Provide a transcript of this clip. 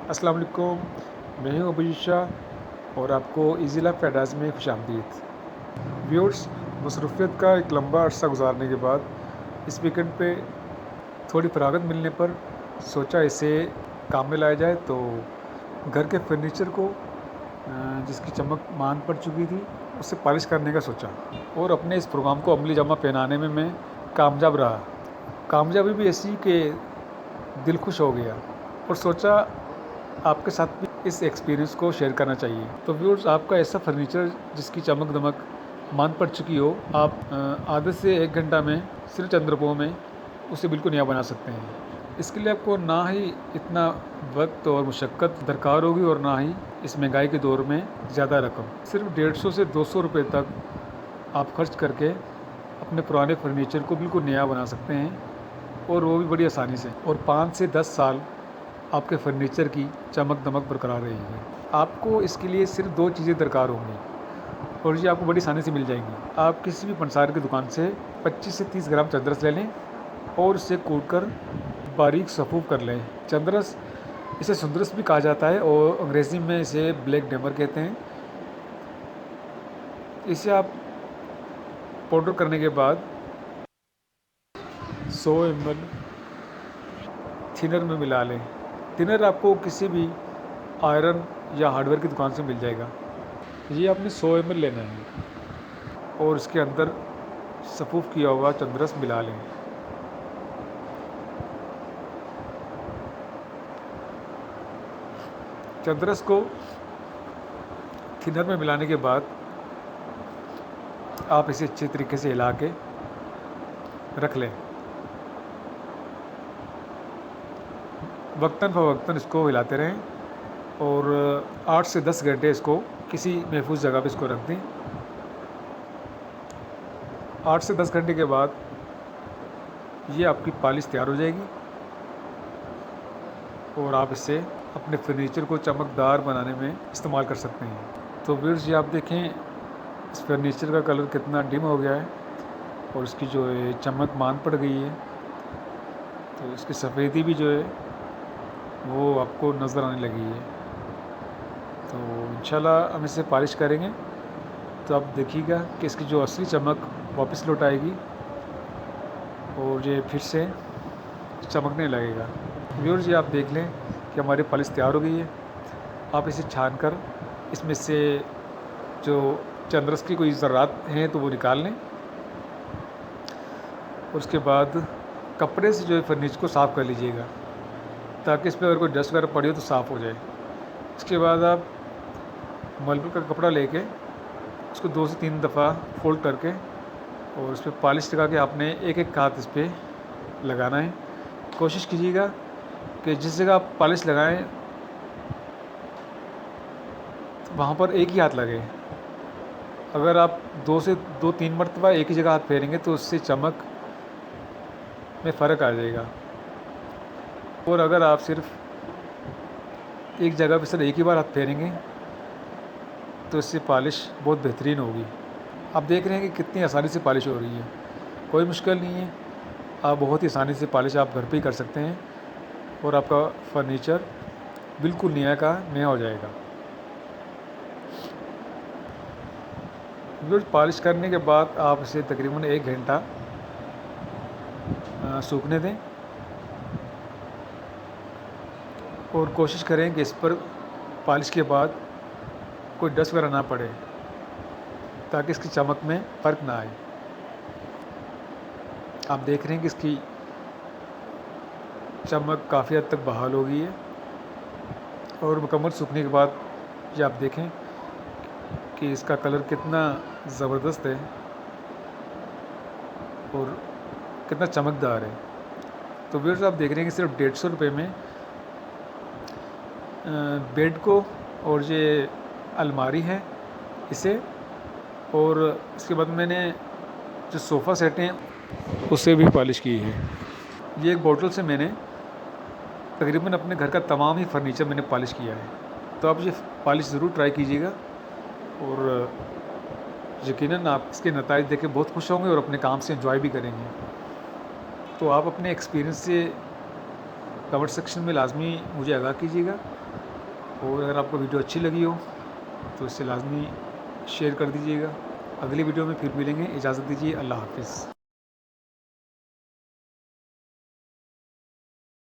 अस्सलाम वालेकुम, मैं हूँ अभिजीत शाह और आपको इज़ी लाइफ पैराडाइज़ में खुशामदीद। व्यूअर्स, मसरूफ़ियत का एक लंबा अरसा गुज़ारने के बाद इस वीकेंड पे थोड़ी फ़रागत मिलने पर सोचा इसे काम में लाया जाए। तो घर के फर्नीचर को जिसकी चमक मान पड़ चुकी थी, उसे पॉलिश करने का सोचा और अपने इस प्रोग्राम को अमली जामा पहनाने में मैं कामयाब रहा। कामयाबी भी ऐसी कि दिल खुश हो गया और सोचा आपके साथ भी इस एक्सपीरियंस को शेयर करना चाहिए। तो व्यूअर्स, आपका ऐसा फर्नीचर जिसकी चमक दमक मान पड़ चुकी हो, आप आधे से 1 घंटा में सिर्फ चंद रुपयों में उसे बिल्कुल नया बना सकते हैं। इसके लिए आपको ना ही इतना वक्त और मुशक्क़त दरकार होगी और ना ही इस महंगाई के दौर में ज़्यादा रकम। सिर्फ 150 से 200 रुपये तक आप खर्च करके अपने पुराने फर्नीचर को बिल्कुल नया बना सकते हैं और वो भी बड़ी आसानी से। और 5 से 10 साल आपके फर्नीचर की चमक दमक बरकरार रहेगी। आपको इसके लिए सिर्फ 2 चीज़ें दरकार होंगी और ये आपको बड़ी आसानी से मिल जाएंगी। आप किसी भी पंसार की दुकान से 25 से 30 ग्राम चंद्रस ले लें और इसे कूट कर बारीक सफ़ूफ कर लें। चंद्रस, इसे सुंदरस भी कहा जाता है और अंग्रेज़ी में इसे ब्लैक डेमर कहते हैं। इसे आप पाउडर करने के बाद 100 ml थिनर में मिला लें। थिनर आपको किसी भी आयरन या हार्डवेयर की दुकान से मिल जाएगा। ये आपने 100 ml लेना है और इसके अंदर सफ़ूफ किया हुआ चंद्रस मिला लें। चंद्रस को थिनर में मिलाने के बाद आप इसे अच्छे तरीके से हिला के रख लें। वक्तन फ़वक्तन इसको हिलाते रहें और 8 से 10 घंटे इसको किसी महफूज जगह पे इसको रख दें। 8 से 10 घंटे के बाद ये आपकी पॉलिश तैयार हो जाएगी और आप इसे अपने फर्नीचर को चमकदार बनाने में इस्तेमाल कर सकते हैं। तो व्यूअर्स, ये आप देखें इस फर्नीचर का कलर कितना डिम हो गया है और इसकी जो है चमक मान पड़ गई है। तो इसकी सफ़ेदी भी जो है वो आपको नज़र आने लगी है। तो इंशाल्लाह हम इसे पॉलिश करेंगे तो आप देखिएगा कि इसकी जो असली चमक वापस लौट आएगी और ये फिर से चमकने लगेगा। व्यूअर्स, ये आप देख लें कि हमारी पॉलिश तैयार हो गई है। आप इसे छान कर इसमें से जो चंद्रस की कोई ज़र्रात हैं तो वो निकाल लें और उसके बाद कपड़े से जो है फर्नीचर को साफ़ कर लीजिएगा ताकि इस पर अगर कोई डस्ट वगैरह पड़ी हो तो साफ़ हो जाए। इसके बाद आप मलबल का कपड़ा लेके उसको 2 से 3 दफ़ा फोल्ड करके और उस पर पॉलिश लगा के आपने एक एक हाथ इस पर लगाना है। कोशिश कीजिएगा कि जिस जगह आप पॉलिश लगाएं वहाँ पर एक ही हाथ लगे। अगर आप 2 से 3 मरतबा एक ही जगह हाथ फेरेंगे तो उससे चमक में फ़र्क आ जाएगा। और अगर आप सिर्फ एक जगह पे सिर्फ एक ही बार हाथ फेरेंगे तो इससे पॉलिश बहुत बेहतरीन होगी। आप देख रहे हैं कि कितनी आसानी से पॉलिश हो रही है, कोई मुश्किल नहीं है। आप बहुत ही आसानी से पॉलिश आप घर पे ही कर सकते हैं और आपका फर्नीचर बिल्कुल नया का नया हो जाएगा। बिल्कुल पॉलिश करने के बाद आप इसे तकरीबन 1 घंटा सूखने दें और कोशिश करें कि इस पर पॉलिश के बाद कोई डस्ट वगैरह ना पड़े ताकि इसकी चमक में फ़र्क ना आए। आप देख रहे हैं कि इसकी चमक काफ़ी हद तक बहाल हो गई है और मुकम्मल सूखने के बाद ये आप देखें कि इसका कलर कितना ज़बरदस्त है और कितना चमकदार है। तो व्यूअर्स, आप देख रहे हैं कि सिर्फ 150 रुपये में बेड को और ये अलमारी है इसे, और इसके बाद मैंने जो सोफ़ा सेट हैं उसे भी पॉलिश की है। ये एक बोतल से मैंने तकरीबन अपने घर का तमाम ही फर्नीचर मैंने पॉलिश किया है। तो आप ये पॉलिश ज़रूर ट्राई कीजिएगा और यकीनन आप इसके नताइज देख के बहुत खुश होंगे और अपने काम से एंजॉय भी करेंगे। तो आप अपने एक्सपीरियंस से कमेंट सेक्शन में लाजमी मुझे आगाह कीजिएगा और अगर आपको वीडियो अच्छी लगी हो तो इसे लाजमी शेयर कर दीजिएगा। अगली वीडियो में फिर मिलेंगे। इजाज़त दीजिए। अल्लाह हाफ़िज़।